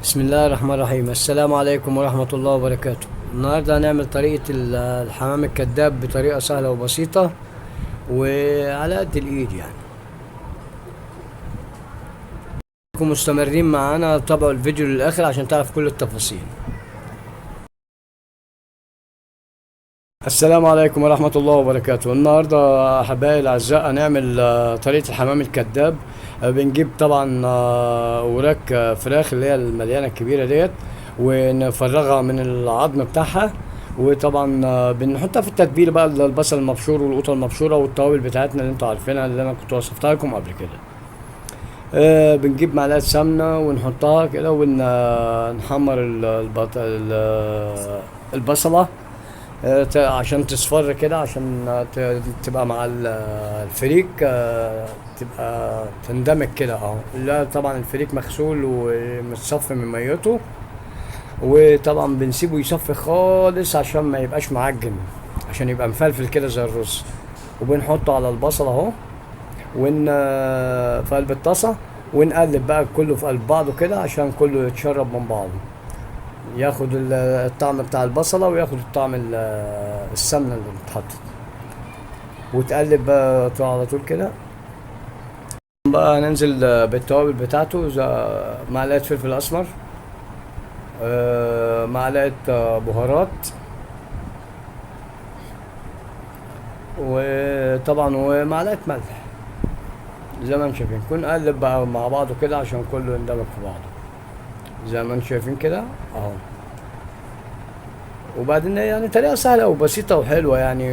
بسم الله الرحمن الرحيم. السلام عليكم ورحمة الله وبركاته. النهاردة هنعمل طريقة الحمام الكذاب بطريقة سهلة وبسيطة وعلى قد الإيد يعني. انكم مستمرين معانا، تابعوا الفيديو للآخر عشان تعرف كل التفاصيل. السلام عليكم ورحمة الله وبركاته. النهاردة أحبائي الأعزاء هنعمل طريقة الحمام الكذاب. بنجيب طبعا وراك فراخ اللي هي المليانة الكبيرة ديت، ونفرغها من العظم بتاعها، وطبعا بنحطها في التتبيله بقى، البصل المبشور والقوطه المبشوره والتوابل بتاعتنا اللي انتوا عارفينها، اللي انا كنت وصفتها لكم قبل كده. بنجيب معلقه سمنه ونحطها كده ونحمر البصله عشان تصفر كده، عشان تبقى مع الفريك، تبقى تندمج كده اهو. لا طبعا الفريك مغسول ومتصفي من ميته، وطبعا بنسيبه يصفي خالص عشان ما يبقاش معجن، عشان يبقى مفلفل كده زي الرز. وبنحطه على البصل اهو، في قلب الطاسه، ونقلب بقى كله في قلب بعضه كده عشان كله يتشرب من بعضه، ياخد الطعم بتاع البصله وياخد الطعم السمنه اللي اتحطت، وتقلب بقى على طول كده. بقى ننزل بالتوابل بتاعته، معلقه فلفل اسمر، معلقه بهارات، وطبعا ومعلقه ملح زي ما انتم شايفين. نقلب بقى مع بعضه كده عشان كله يندمج في بعضه زي ما انتم شايفين كده اهو. وبعدين يعني طريقه سهله وبسيطه وحلوه يعني،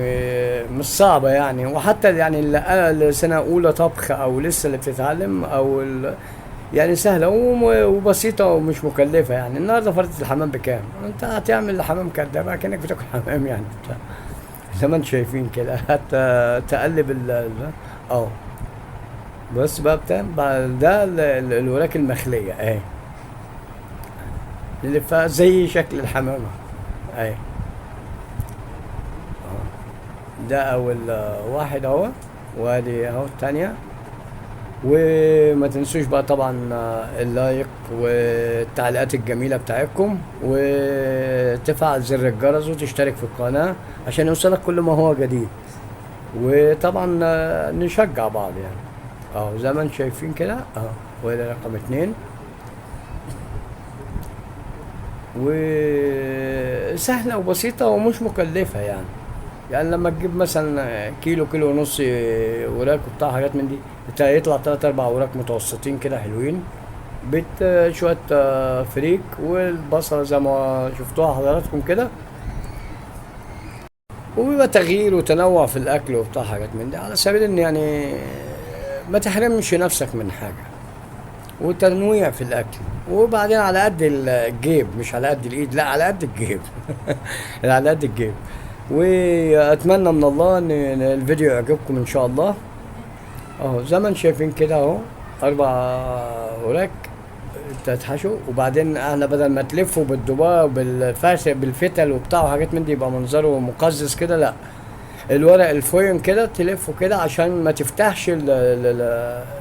مش صعبه يعني. وحتى يعني اللي سنه اولى طبخ او لسه اللي بتتعلم يعني سهله وبسيطه ومش مكلفه يعني. النهارده فرده الحمام بكام؟ انت هتعمل حمام كداب كأنك بتاكل حمام يعني زي ما انتم شايفين كده. حتى تقلب اه. بس بقى ده الوراك المخليه اهي، اللي زي شكل الحمامه اهي. ده اول واحد اهو، وادي اهو التانية. وما تنسوش بقى طبعا اللايك والتعليقات الجميلة بتاعتكم، وتفعل زر الجرس وتشترك في القناة عشان يوصلك كل ما هو جديد. وطبعا نشجع بعض يعني اهو زي ما انتم شايفين كده اهو. وده رقم 2، وسهلة وبسيطة ومش مكلفة يعني. يعني لما تجيب مثلا كيلو ونص وراك وبتاع حاجات من دي، يطلع 3 4 وراك متوسطين كده حلوين، شوية فريك والبصلة زي ما شفتوها حضراتكم كده. وبيبقى تغيير وتنوع في الأكل وبتاع حاجات من دي، على سبيل إن يعني ما تحرمش نفسك من حاجة، وتنويع في الأكل. وبعدين على قد الجيب، مش على قد الإيد، لا على قد الجيب على قد الجيب. واتمنى من الله ان الفيديو يعجبكم ان شاء الله اهو. زي ما انتم شايفين كده اهو 4 وراك تتحشوا. وبعدين احنا بدل ما تلفوا بالدبار بالفرش بالفتل وبتاع وحاجات من دي يبقى منظره مقزز كده، لا، الورق الفويم كده تلفه كده عشان ما تفتحش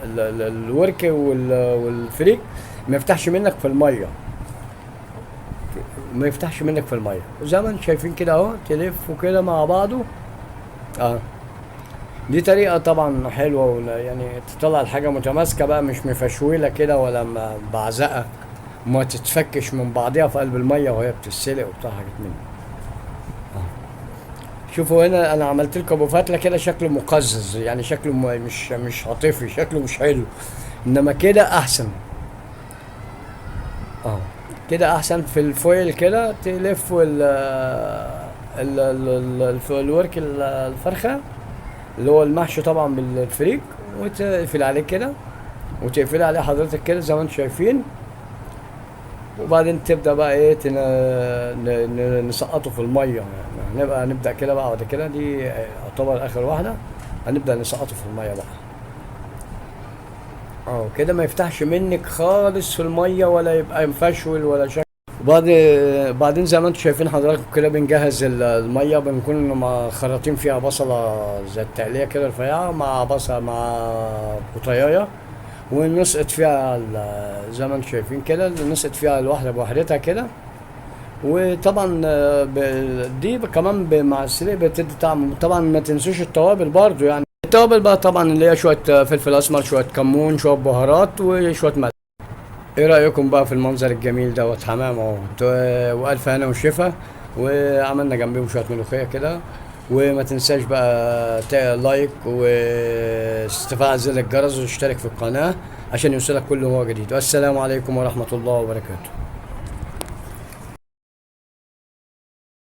الورك والفريك، ما يفتحش منك في الميه، ما يفتحش منك في الميه. وزي ما انتم شايفين كده اهو، تلفوا كده مع بعضه اه. دي طريقه طبعا حلوه، يعني تطلع الحاجه متماسكه بقى، مش مفشوله كده ولا بعزقه، ما تتفكش من بعضها في قلب الميه وهي بتتسلق وبتاع حاجات من دي. شوفوا هنا انا عملت لكم ابو فتله كده شكله مقزز، يعني شكله مش عاطفي، شكله مش حلو، انما كده احسن اه. كده احسن في الفويل كده، تلف الورك الفرخه اللي هو المحشي طبعا بالفريك، وتقفل عليه كده، وتقفل عليه حضرتك كده زي ما انتم شايفين. وبعدين تبدا بقى ايه نسقطه في الميه يعني. نبدا كده بقى بعد كده، دي يعتبر اخر واحده، هنبدا نسقطه في الميه بقى اه كده، ما يفتحش منك خالص في الميه ولا يبقى مفشول ولا شكل. بعدين زي ما انتم شايفين حضراتكم كده، بنجهز الميه، بنكون خراطين فيها بصله زي التقليه كده رفيعه، مع بصله مع بطايه، ونسقط فيها زي ما انتم شايفين كده، نسقط فيها الواحدة بوحدتها كده. وطبعا دي كمان مع السلق بتدي طعم. طبعا ما تنسوش التوابل برضو، يعني التوابل بقى طبعا اللي هي شوية فلفل اسمر، شوية كمون، شوية بهارات، وشوية ملح. ايه رأيكم بقى في المنظر الجميل دوت؟ حمام اهو، والف هنا وشفا. وعملنا جنبيهم شوية ملوخية كده. وما تنساش بقى لايك واستفعل زر الجرس واشترك في القناة عشان يوصلك كل ما هو جديد. والسلام عليكم ورحمة الله وبركاته.